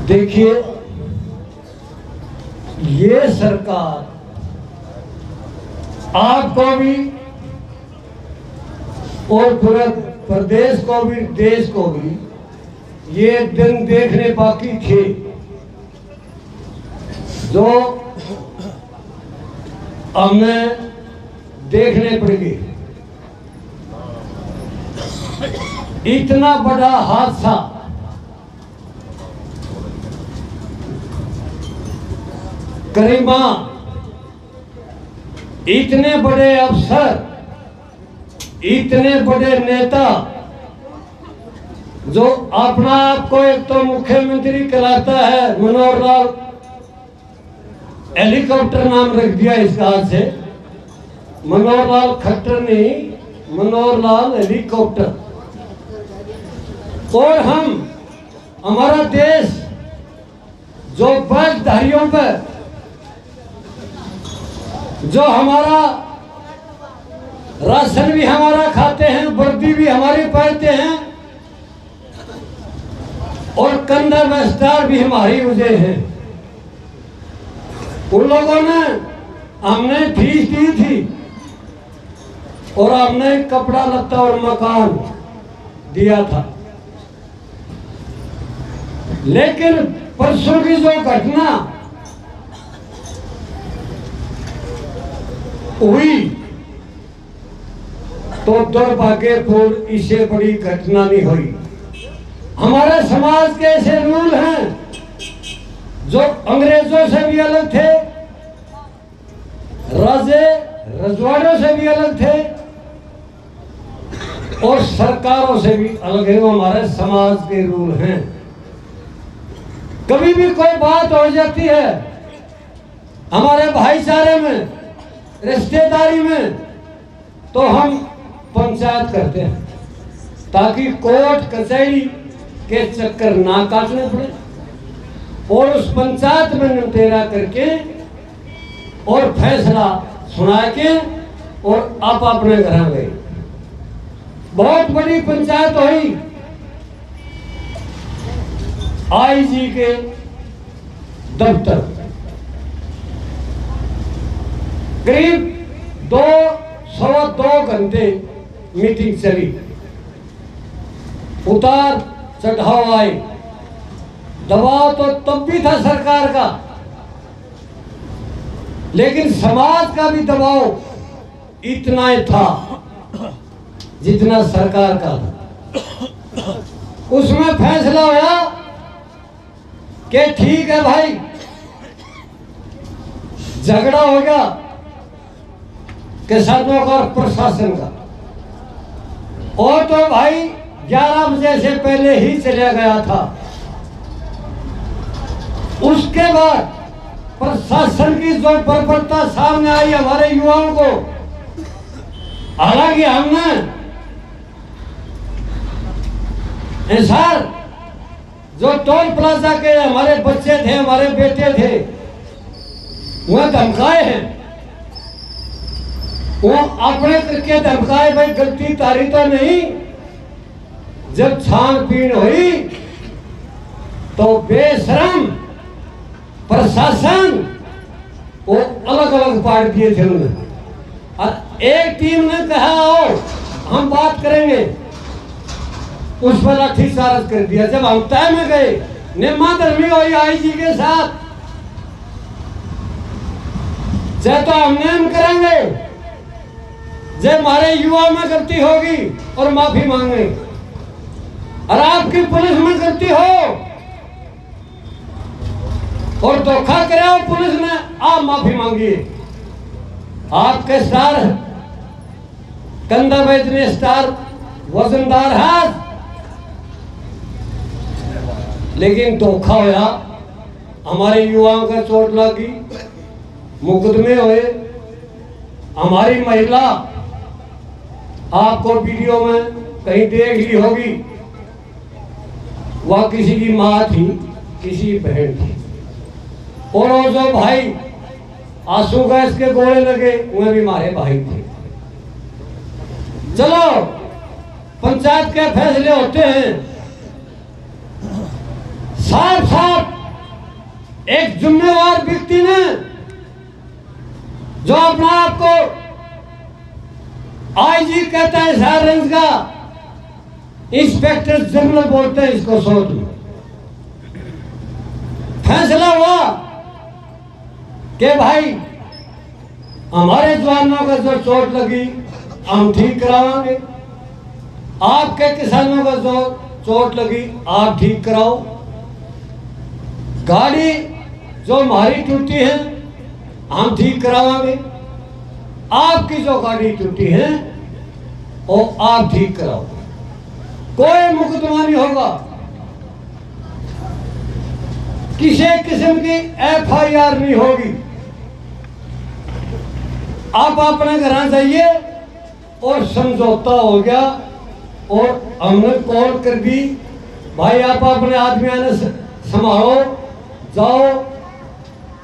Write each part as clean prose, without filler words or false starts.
देखिए, ये सरकार आपको भी और पूरे प्रदेश को भी, देश को भी ये दिन देखने बाकी थे जो हमें देखने पड़ेंगे। इतना बड़ा हादसा करीमा, इतने बड़े अफसर, इतने बड़े नेता जो अपना आप को एक तो मुख्यमंत्री कहलाता है, मनोहर लाल हेलीकॉप्टर नाम रख दिया इस हाथ से, मनोहर लाल खट्टर नहीं, मनोहर लाल हेलीकॉप्टर। और हमारा देश जो बसधारियों पर, जो हमारा राशन भी हमारा खाते हैं, वर्दी भी हमारी पहनते हैं और कंधा वस्तार भी हमारी वजह है। उन लोगों ने हमने फीस दी थी और हमने कपड़ा लत्ता और मकान दिया था, लेकिन परसों की जो घटना हुई तो दुर्भाग्यपूर्ण, इससे बड़ी घटना नहीं हुई। हमारे समाज के ऐसे रूल हैं जो अंग्रेजों से भी अलग थे, राजे रजवाड़ों से भी अलग थे और सरकारों से भी अलग है। वो हमारे समाज के रूल हैं। कभी भी कोई बात हो जाती है हमारे भाईचारे में, रिश्तेदारी में, तो हम पंचायत करते हैं ताकि कोर्ट कचहरी के चक्कर ना काटने पड़े और उस पंचायत में निपटेरा करके और फैसला सुना के और आप अपने घर गए। बहुत बड़ी पंचायत हुई, आईजी के दफ्तर, करीब 2 घंटे मीटिंग चली, उतार चढ़ाव आए, दबाव तो तब भी था सरकार का, लेकिन समाज का भी दबाव इतना ही था जितना सरकार का था। उसमें फैसला हुआ कि ठीक है भाई, झगड़ा हो गया किसानों का और प्रशासन का, और तो भाई 11 बजे से पहले ही चला गया था। उसके बाद प्रशासन की जो बर्बरता सामने आई हमारे युवाओं को, हालांकि हमने सर जो टोल प्लाजा के हमारे बच्चे थे, हमारे बेटे थे, वह धमकाए हैं, वो अपने करके धमकाए। भाई गलती तारी तो नहीं, जब छानबीन हुई तो बेशरम प्रशासन वो अलग अलग बांट दिए थे उन्होंने, और एक टीम ने कहा आओ हम बात करेंगे, उस पर लाठीचार्ज कर दिया। जब हम तय में गए, निम्मा धर्मी हुई आईजी के साथ, चाहे तो हम करेंगे, जब हमारे युवा में गलती होगी और माफी मांगे, और आपकी पुलिस में गलती हो और धोखा करे हो पुलिस ने, आप माफी मांगिए। आपके स्टार कंधा बेचने स्टार वजनदार हाथ, लेकिन धोखा होया, हमारे युवाओं का चोट लगी, मुकदमे हुए। हमारी महिला, आपको वीडियो में कहीं देख ली होगी, वह किसी की माँ थी, किसी बहन थी, और वो जो भाई आंसू गैस के गोले लगे, वह भी हमारे भाई थे। चलो पंचायत के फैसले होते हैं, साफ साफ एक जिम्मेवार व्यक्ति ने जो अपना आपको आईजी कहता है शहर रेंज का, इंस्पेक्टर जनरल बोलते हैं इसको, सोच लो। फैसला हुआ कि भाई हमारे जवानों का जो चोट लगी हम ठीक करावांगे, आपके किसानों का जो चोट लगी आप ठीक कराओ, गाड़ी जो हमारी टूटी है हम ठीक करावांगे, आपकी जो गाड़ी टूटी है वो आप ठीक कराओ, कोई मुकदमा नहीं होगा, किसी किस्म की FIR नहीं होगी। आप अपने घर जाइए और समझौता हो गया और हमने कॉल कर दी, भाई आप अपने आदमियों ने संभालो जाओ,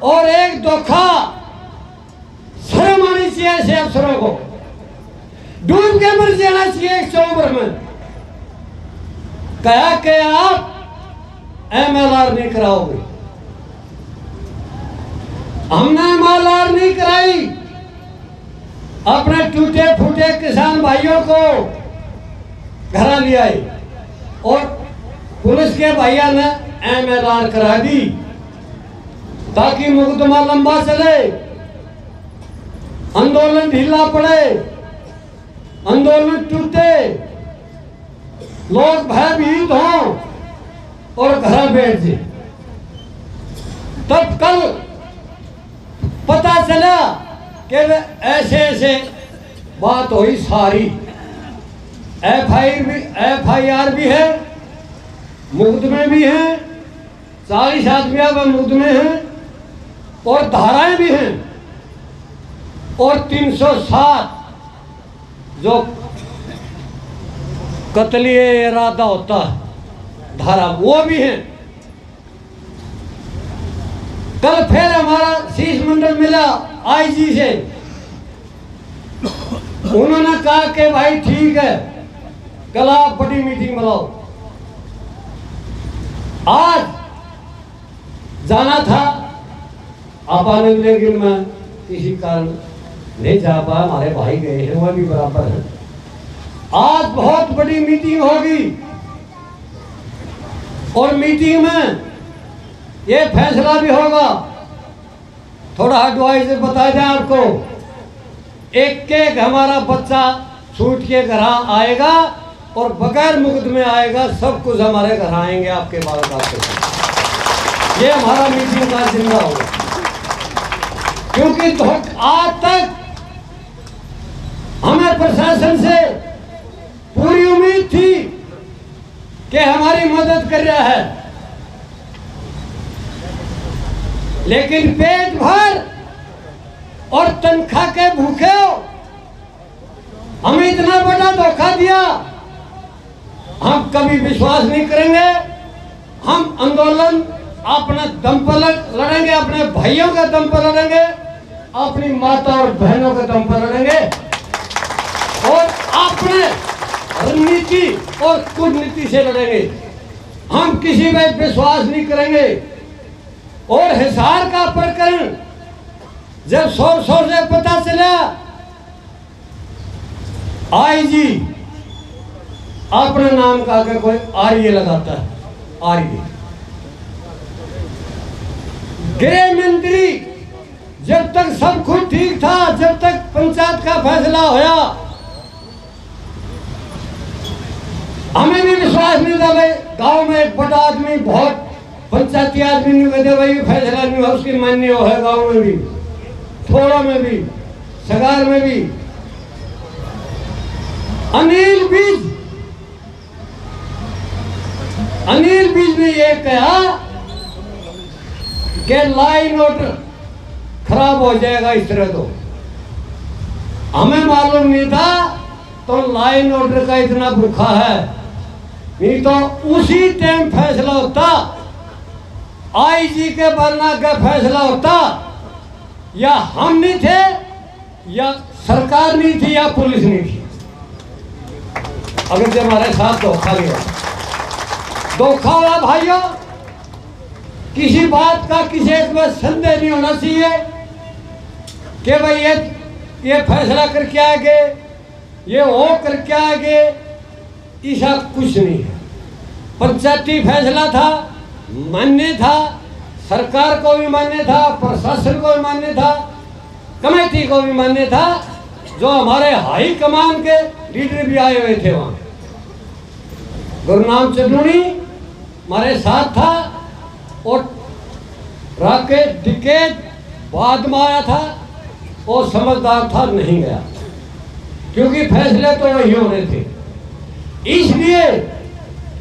और एक धोखा शर्म आनी चाहिए ऐसे अफसरों को, डूब के मर जाना चाहिए एक चौबर में, कहा कि आप MLR नहीं कराओगे, हमने MLR नहीं कराई, अपने टूटे फूटे किसान भाइयों को घर ले आए और पुलिस के भैया ने MLR करा दी ताकि मुकदमा लंबा चले, आंदोलन ढीला पड़े, आंदोलन टूटे, लोग भयभीत हों और घर बैठ जाए। तब कल पता चला कि ऐसे ऐसे बात हुई, सारी FIR भी है, मुकदमे भी हैं, 40 आदमियों में मुकदमे हैं और धाराएं भी हैं, और 307 जो कत्ले इरादा होता है धारा वो भी है। कल फिर हमारा शीश मंडल मिला IG से, उन्होंने कहा कि भाई ठीक है कल आप बड़ी मीटिंग बुलाओ। आज जाना था आपाने, लेकिन मैं किसी कारण नहीं जा पाया, हमारे भाई गए हैं वह भी बराबर है। आज बहुत बड़ी मीटिंग होगी और मीटिंग में ये फैसला भी होगा, थोड़ा एडवाइस बता दें आपको, एक एक हमारा बच्चा छूट के घर आएगा और बगैर मुकदमे आएगा, सब कुछ हमारे घर आएंगे आपके बाल काटते। ये हमारा मीटिंग का जिम्मा होगा, क्योंकि आज तक हमें प्रशासन से पूरी उम्मीद थी कि हमारी मदद कर रहा है, लेकिन पेट भर और तनख्वाह के भूखे हो हमें इतना बड़ा धोखा दिया, हम कभी विश्वास नहीं करेंगे। हम आंदोलन अपने दम पर लड़ेंगे, अपने भाइयों के दम पर लड़ेंगे, अपनी माता और बहनों के दम पर लड़ेंगे और अपने रणनीति और कूटनीति से लड़ेंगे। हम किसी पे विश्वास नहीं करेंगे। और हिसार का प्रकरण जब शोर से पता चला, IG अपने नाम का आगे कोई आर्य लगाता है, आर्य गृह मंत्री, जब तक सब कुछ ठीक था, जब तक पंचायत का फैसला होया, हमें भी विश्वास नहीं था। भाई गांव में एक बड़ा आदमी, बहुत पंचायती आदमी नहीं कहते भाई फैसला नहीं हुआ, उसकी मान्य है, गांव में भी, थोड़ा में भी, सगार में भी। अनिल बीज ने ये कहा कि लाइन ऑर्डर खराब हो जाएगा इस तरह, तो हमें मालूम नहीं था तो लाइन ऑर्डर का इतना भूखा है, नहीं तो उसी टाइम फैसला होता, IG के बनना का फैसला होता, या हम नहीं थे या सरकार नहीं थी या पुलिस नहीं थी। अगर जो हमारे साथ धोखा लिया, धोखा हुआ भाइयों, किसी बात का किसी एक में संदेह नहीं होना चाहिए कि भाई ये फैसला करके आगे, ये हो करके आगे, ऐसा कुछ नहीं है। पंचायती फैसला था, मान्य था, सरकार को भी मान्य था, प्रशासन को भी मान्य था, कमेटी को भी मान्य था, जो हमारे हाई कमान के लीडर भी आए हुए थे वहां। गुरनाम चंदूनी हमारे साथ था और राकेश टिकेत बाद में आया था और समझदार था, नहीं गया क्योंकि फैसले तो वही होने थे। इसलिए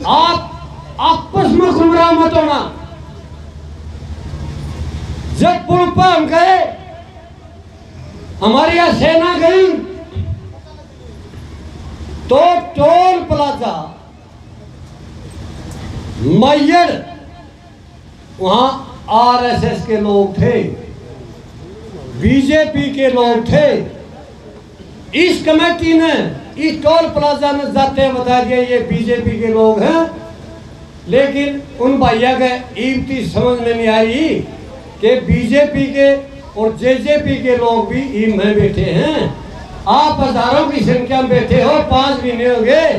आप आपस में गुमराह मत होना। जब पुल पर हम गए, हमारी यहां सेना गई तो टोल प्लाजा मैयर वहां आरएसएस के लोग थे, बीजेपी के लोग थे। इस कमेटी ने इस टोल प्लाजा में जाते बता दिया ये बीजेपी के लोग हैं, लेकिन उन भैया के ईमती समझ में नहीं आई कि बीजेपी के और जेजेपी के लोग भी ईम में बैठे हैं। आप हजारों की संख्या में बैठे हो, 5 महीने हो गए,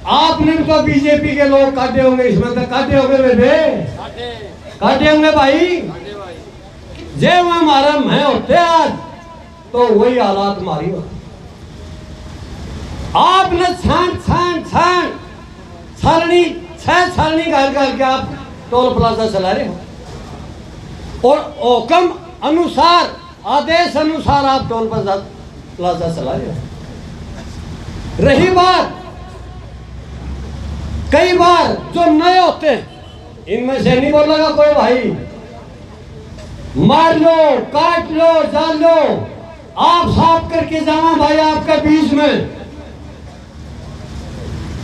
आपने तो बीजेपी के लोग काटे होंगे, इसमें तो काटे होंगे बेबे, काटे होंगे भाई। जे वो हमारा मैं होते आज तो वही हालात हमारी होती। आपने छान सारणी 6 सारणी घर के आप टोल प्लाजा चला रहे हो और हुक्म अनुसार, आदेश अनुसार आप टोल प्लाजा चला रहे हो। रही बात कई बार जो नए होते हैं, इनमें से नहीं बोलेगा कोई भाई मार लो, काट लो, जान लो, आप साफ करके जाना भाई आपके बीच में।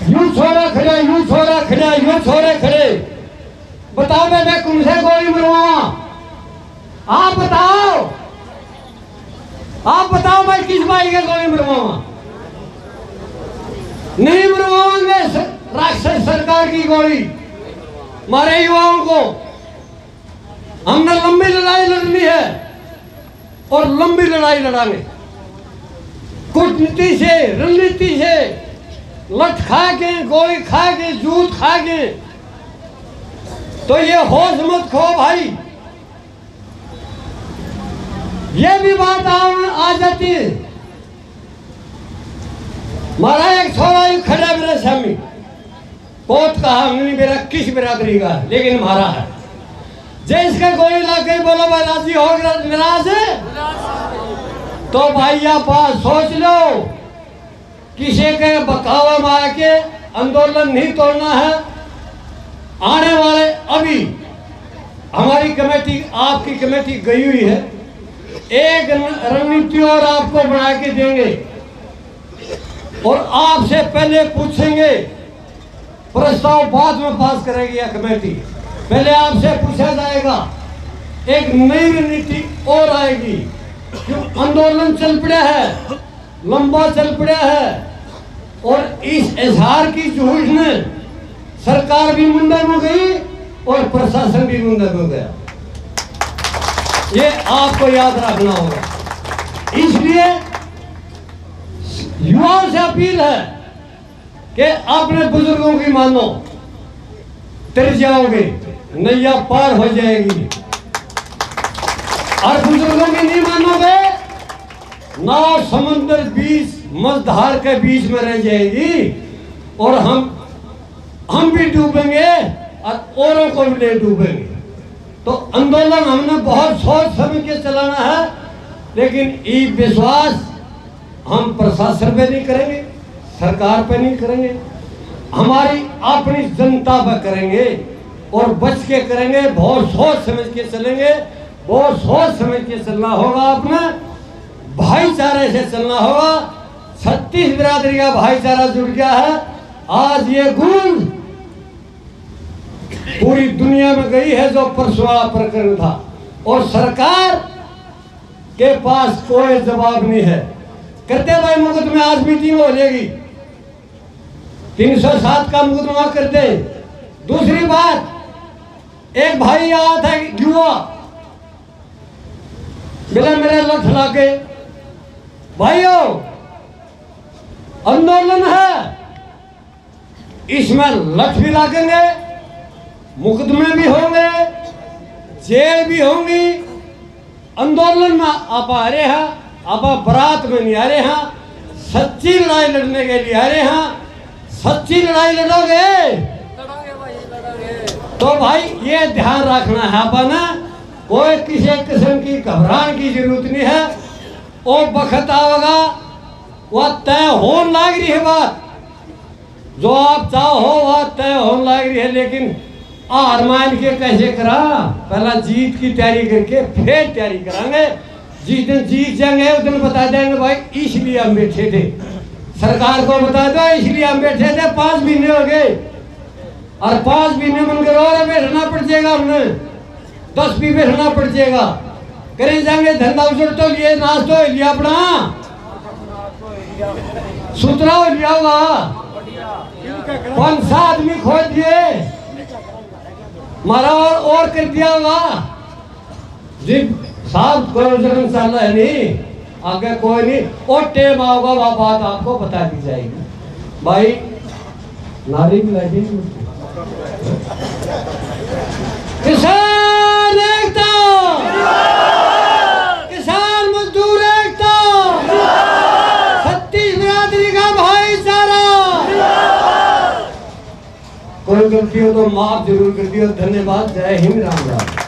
यूं छोरा खड़े, यूं छोरा खड़े, यूं छोरे खड़े, बताओ मैं कौन से गोली मरवाऊंगा? आप बताओ मैं किस भाई के गोली मरवाऊंगा? नहीं मरवाएंगे राक्षस सरकार की गोली मारे युवाओं को। हमने लंबी लड़ाई लड़नी है और लंबी लड़ाई लड़ाने, कूटनीति से, रणनीति से, लठ खा के, गोली खा के, जूत खा के, तो ये होश मत खो भाई। ये भी बात आ जाती है। मारा एक छोरा खड़ा मेरे सामने, बहुत कहा हमने मेरा किस बिरादरी का, लेकिन मारा है। जिसका गोली लग गई, बोलो भाई राजी हो गया, निराश है तो भाई आप सोच लो, किसी के बकावा में आके आंदोलन नहीं तोड़ना है। आने वाले अभी हमारी कमेटी, आपकी कमेटी गई हुई है, एक रणनीति और आपको बना के देंगे और आपसे पहले पूछेंगे, प्रस्ताव बाद में पास करेगी यह कमेटी, पहले आपसे पूछा जाएगा। एक नई रणनीति और आएगी, क्यों आंदोलन चल पड़ा है, लंबा चल पड़ा है और इस इजहार की जूझ में सरकार भी मुंडन हो गई और प्रशासन भी मुंडन हो गया। ये आपको याद रखना होगा। इसलिए युवाओं से अपील है कि अपने बुजुर्गों की मानो, तर जाओगे, नैया पार हो जाएगी। और बुजुर्गों की नहीं मानोगे, नाव समुद्र बीच मझधार के बीच में रह जाएगी और हम भी डूबेंगे और औरों को भी ले डूबेंगे। तो आंदोलन हमने बहुत सोच समझ के चलाना है, लेकिन ये विश्वास हम प्रशासन पे नहीं करेंगे, सरकार पे नहीं करेंगे, हमारी अपनी जनता पे करेंगे और बच के करेंगे। बहुत सोच समझ के चलेंगे, बहुत सोच समझ के चलना होगा। अपने भाईचारे से चलना होगा। 36 बिरादरी का भाईचारा जुड़ गया है। आज ये गूंज पूरी दुनिया में गई है जो परसों प्रकरण था और सरकार के पास कोई जवाब नहीं है। करते भाई मुकदमे, आज मीटिंग हो जाएगी, 307 का मुकदमा करते। दूसरी बात एक भाई आया था युवा, मेरे लठ लाके, भाइयों आंदोलन है, इसमें लठ भी लागेंगे, मुकदमे भी होंगे, जेल भी होंगी। आंदोलन में आप आ रहे हैं, आप बारात में नहीं आ रहे हैं, सच्ची लड़ाई लड़ने के लिए आ रहे हैं। सच्ची लड़ाई लड़ोगे तो भाई ये ध्यान रखना है अपना, कोई किसी किस्म की घबराने की जरूरत नहीं है। वो वक्त आएगा, वह तय होने लग रही है बात, जो आप चाहो वह तय होने लग रही है। लेकिन हार मान के कैसे करा, पहला जीत की तैयारी करके फिर तैयारी करांगे। जिस दिन जीत जाएंगे उस दिन बता देंगे भाई इसलिए हम बैठे थे, सरकार को बता दो इसलिए हम बैठे थे। 5 महीने हो गए और 5 महीने बनकर और बैठना पड़ जाएगा, हमने 10 भी बैठना पड़ जाएगा। करें जाएंगे धंधा उजड़ तो लिए, नाश तो लिया, अपना सुतरा हो लिया होगा, 5-7 आदमी खोज दिए, मारा और कर दिया होगा। जी साहब कोई इंशाल्लाह है नहीं, आगे कोई नहीं, और टेम आओगा वह बात आपको बता दी जाएगी। भाई नारी भी लगी, किसान एकता, किसान मजदूर एकता, छत्तीस बिरादरी का भाईचारा। कोई गलती हो तो माफ जरूर कर दियो। धन्यवाद। जय हिंद, राम राम।